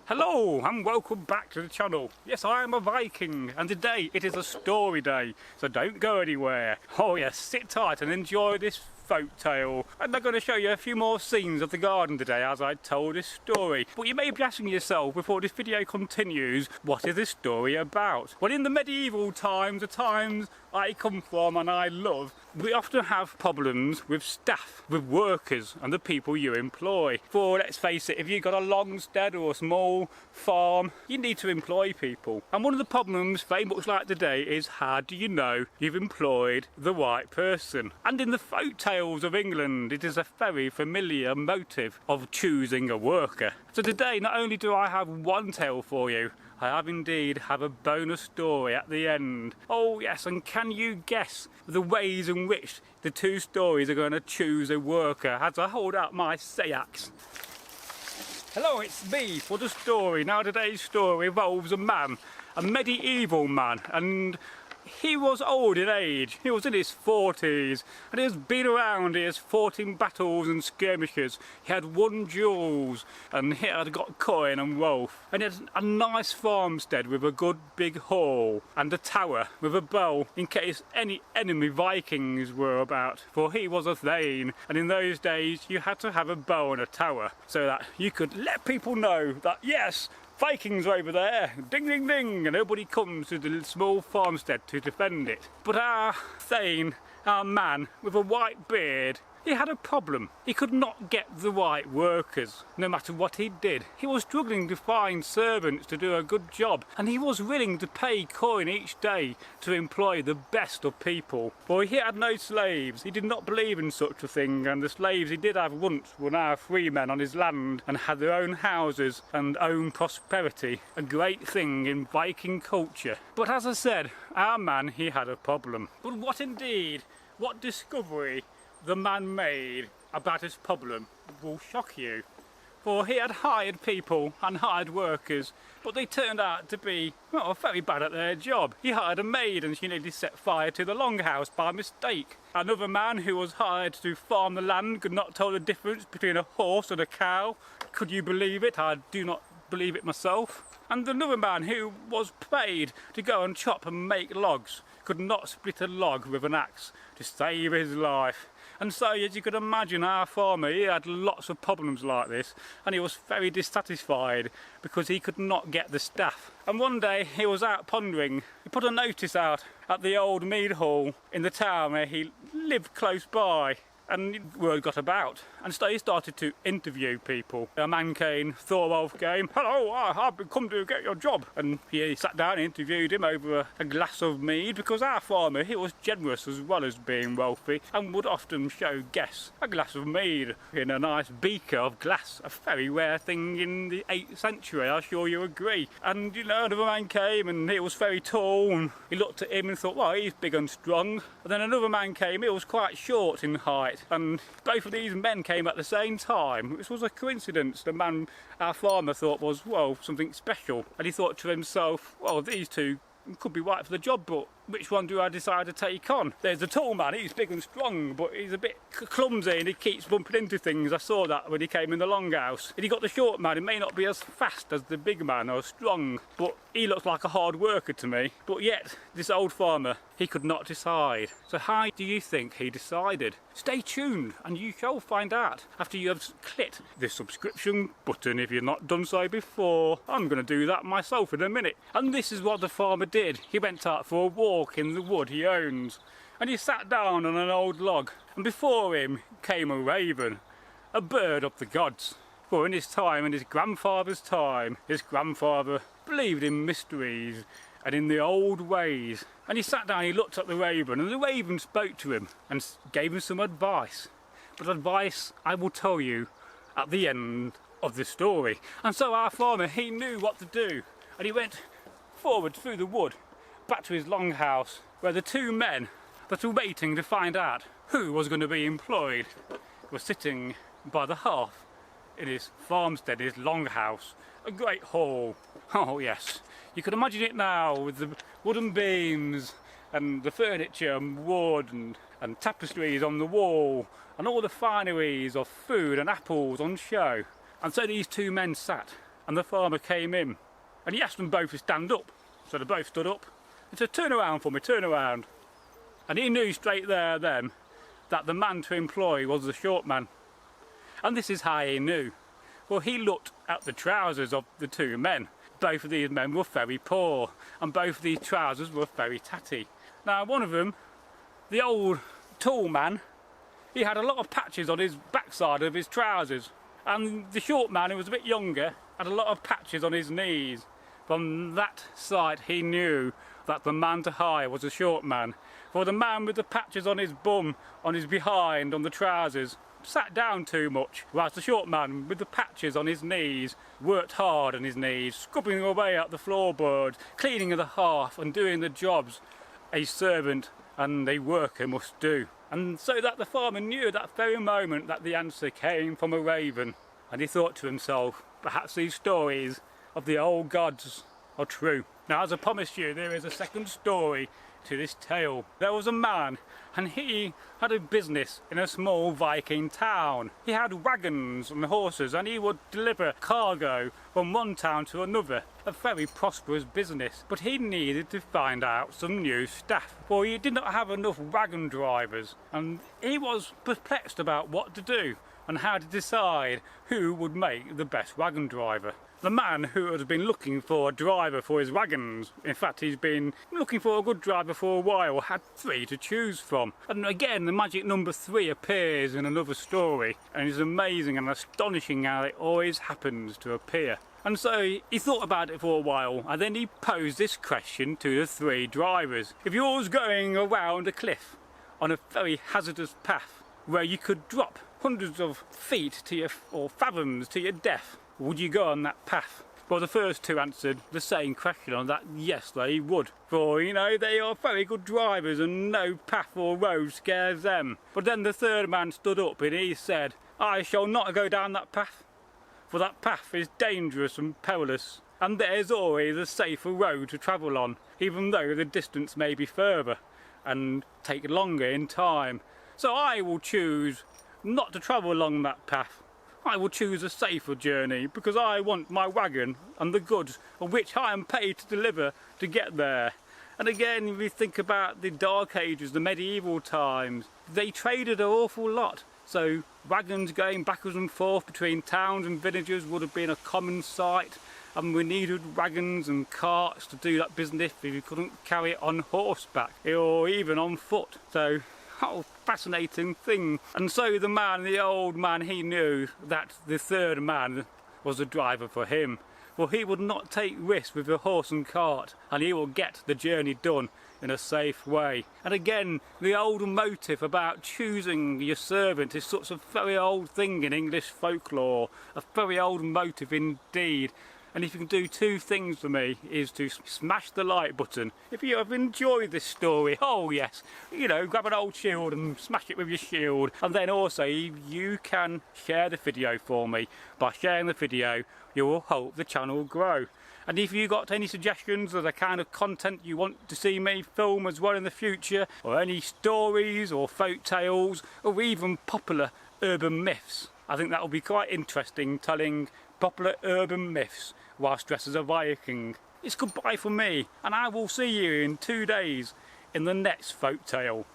Hello and welcome back to the channel. Yes, I am a Viking and today it is a story day, so don't go anywhere. Oh yes, sit tight and enjoy this folk tale. And I'm going to show you a few more scenes of the garden today as I told this story. But you may be asking yourself before this video continues, what is this story about? Well, in the medieval times, the times I come from and I love, we often have problems with staff, with workers and the people you employ. For let's face it, if you've got a longstead or a small farm, you need to employ people. And one of the problems, very much like today, is how do you know you've employed the right person? And in the folk tales of England, it is a very familiar motive of choosing a worker. So today, not only do I have one tale for you, I have indeed a bonus story at the end. Oh yes, and can you guess the ways in which the two stories are going to choose a worker as I hold out my Sagas? Hello, it's me for the story. Now today's story involves a man, a medieval man, and he was old in age. He was in his 40s and he has been around. He has fought in battles and skirmishes. He had won duels and he had got coin and wealth. And he had a nice farmstead with a good big hall and a tower with a bow in case any enemy Vikings were about. For he was a thane, and in those days you had to have a bow and a tower so that you could let people know that yes, Vikings are over there, ding ding ding, and nobody comes to the small farmstead to defend it. But our thane, our man with a white beard, he had a problem. He could not get the right workers, no matter what he did. He was struggling to find servants to do a good job, and he was willing to pay coin each day to employ the best of people. For he had no slaves. He did not believe in such a thing, and the slaves he did have once were now free men on his land and had their own houses and own prosperity, a great thing in Viking culture. But as I said, our man, he had a problem. But what indeed, what discovery the man made about his problem will shock you. For he had hired people and hired workers, but they turned out to be, well, very bad at their job. He hired a maid and she nearly set fire to the longhouse by mistake. Another man who was hired to farm the land could not tell the difference between a horse and a cow. Could you believe it? I do not believe it myself. And another man who was paid to go and chop and make logs could not split a log with an axe to save his life. And so, as you could imagine, our farmer, he had lots of problems like this, and he was very dissatisfied because he could not get the staff. And one day he was out pondering. He put a notice out at the old mead hall in the town where he lived close by, and word got about, and so he started to interview people. A man came, Thorwolf came, hello, I've come to get your job. And he sat down and interviewed him over a glass of mead, because our farmer, he was generous as well as being wealthy, and would often show guests a glass of mead in a nice beaker of glass, a very rare thing in the 8th century, I'm sure you agree. And you know, another man came and he was very tall, and he looked at him and thought, well, he's big and strong. And then another man came, he was quite short in height, and both of these men came at the same time, which was a coincidence. The man our farmer thought was, well, something special, and he thought to himself, well, these two could be right for the job, but which one do I decide to take on? There's the tall man, he's big and strong, but he's a bit clumsy and he keeps bumping into things. I saw that when he came in the longhouse. If you got the short man, he may not be as fast as the big man or strong, but he looks like a hard worker to me. But yet, this old farmer, he could not decide. So how do you think he decided? Stay tuned and you shall find out after you have clicked the subscription button if you've not done so before. I'm going to do that myself in a minute. And this is what the farmer did. He went out for a walk in the wood he owns, and he sat down on an old log, and before him came a raven, a bird of the gods. For in his time, in his grandfather's time, his grandfather believed in mysteries and in the old ways. And he sat down, he looked at the raven, and the raven spoke to him and gave him some advice. But advice I will tell you at the end of the story. And so our farmer, he knew what to do, and he went forward through the wood back to his longhouse, where the two men that were waiting to find out who was going to be employed were sitting by the hearth in his farmstead, his longhouse, a great hall. Oh yes, you can imagine it now with the wooden beams and the furniture and wood and tapestries on the wall and all the fineries of food and apples on show. And so these two men sat and the farmer came in and he asked them both to stand up. So they both stood up. He said, "Turn around for me, turn around." And he knew straight there then that the man to employ was the short man. And this is how he knew. Well, he looked at the trousers of the two men. Both of these men were very poor, and both of these trousers were very tatty. Now, one of them, the old tall man, he had a lot of patches on his backside of his trousers. And the short man, who was a bit younger, had a lot of patches on his knees. From that sight, he knew that the man to hire was a short man. For the man with the patches on his bum, on his behind, on the trousers, sat down too much, whilst the short man with the patches on his knees worked hard on his knees, scrubbing away at the floorboards, cleaning the hearth and doing the jobs a servant and a worker must do. And so that the farmer knew at that very moment that the answer came from a raven. And he thought to himself, perhaps these stories of the old gods are true. Now, as I promised you, there is a second story to this tale. There was a man, and he had a business in a small Viking town. He had wagons and horses, and he would deliver cargo from one town to another. A very prosperous business. But he needed to find out some new staff, for he did not have enough wagon drivers, and he was perplexed about what to do and how to decide who would make the best wagon driver. The man who had been looking for a driver for his wagons, in fact he's been looking for a good driver for a while, had 3 to choose from. And again, the magic number 3 appears in another story, and it's amazing and astonishing how it always happens to appear. And so he thought about it for a while, and then he posed this question to the 3 drivers. If you was going around a cliff on a very hazardous path where you could drop hundreds of feet to your, or fathoms to your death, would you go on that path? Well, the first 2 answered the same question on that, yes, they would. For, you know, they are very good drivers and no path or road scares them. But then the third man stood up and he said, "I shall not go down that path, for that path is dangerous and perilous, and there is always a safer road to travel on, even though the distance may be further and take longer in time. So I will choose not to travel along that path. I will choose a safer journey because I want my wagon and the goods of which I am paid to deliver to get there." And again, if you think about the Dark Ages, the medieval times, they traded an awful lot. So wagons going backwards and forth between towns and villages would have been a common sight. And we needed wagons and carts to do that business if you couldn't carry it on horseback or even on foot. So, oh, fascinating thing. And so the man, the old man, he knew that the third man was the driver for him. For he would not take risks with a horse and cart, and he will get the journey done in a safe way. And again, the old motive about choosing your servant is such a very old thing in English folklore, a very old motive indeed. And if you can do 2 things for me, is to smash the like button. If you have enjoyed this story, oh yes, you know, grab an old shield and smash it with your shield. And then also, you can share the video for me. By sharing the video, you will help the channel grow. And if you got any suggestions of the kind of content you want to see me film as well in the future, or any stories or folk tales, or even popular urban myths, I think that will be quite interesting, telling popular urban myths whilst dressed as a Viking. It's goodbye from me, and I will see you in 2 days in the next folk tale.